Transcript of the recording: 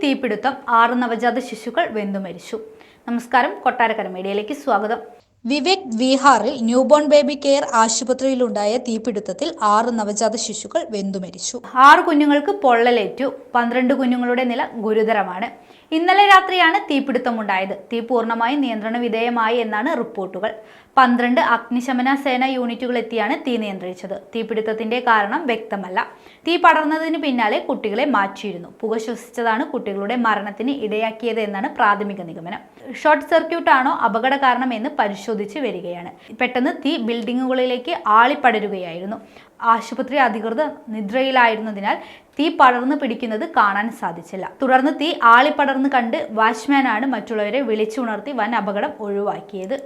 തീപിടുത്തം 6 നവജാത ശിശുക്കൾ വെന്തു മരിച്ചു. നമസ്കാരം, കൊട്ടാരക്കര മീഡിയയിലേക്ക് സ്വാഗതം. വിവേക് വിഹാറിൽ ന്യൂബോൺ ബേബി കെയർ ആശുപത്രിയിലുണ്ടായ തീപിടുത്തത്തിൽ 6 നവജാത ശിശുക്കൾ വെന്തു മരിച്ചു. 6 കുഞ്ഞുങ്ങൾക്ക് പൊള്ളലേറ്റു. 12 കുഞ്ഞുങ്ങളുടെ നില ഗുരുതരമാണ്. ഇന്നലെ രാത്രിയാണ് തീപിടുത്തമുണ്ടായത്. തീ പൂർണ്ണമായും നിയന്ത്രണ വിധേയമായി എന്നാണ് റിപ്പോർട്ടുകൾ. 12 അഗ്നിശമന സേന യൂണിറ്റുകൾ എത്തിയാണ് തീ നിയന്ത്രിച്ചത്. തീപിടുത്തത്തിന്റെ കാരണം വ്യക്തമല്ല. തീ പടർന്നതിന് പിന്നാലെ കുട്ടികളെ മാറ്റിയിരുന്നു. പുക ശ്വസിച്ചതാണ് കുട്ടികളുടെ മരണത്തിന് ഇടയാക്കിയത് എന്നാണ് പ്രാഥമിക നിഗമനം. ഷോർട്ട് സർക്യൂട്ട് ആണോ അപകട കാരണം എന്ന് പരിശോധിച്ച് വരികയാണ്. പെട്ടെന്ന് തീ ബിൽഡിങ്ങുകളിലേക്ക് ആളിപ്പടരുകയായിരുന്നു. ആശുപത്രി അധികൃതർ നിദ്രയിലായിരുന്നതിനാൽ തീ പടർന്നു പിടിക്കുന്നത് കാണാൻ സാധിച്ചില്ല. തുടർന്ന് തീ ആളിപ്പടർന്ന് കണ്ട് വാച്ച്മാനാണ് മറ്റുള്ളവരെ വിളിച്ചുണർത്തി വൻ അപകടം ഒഴിവാക്കിയത്.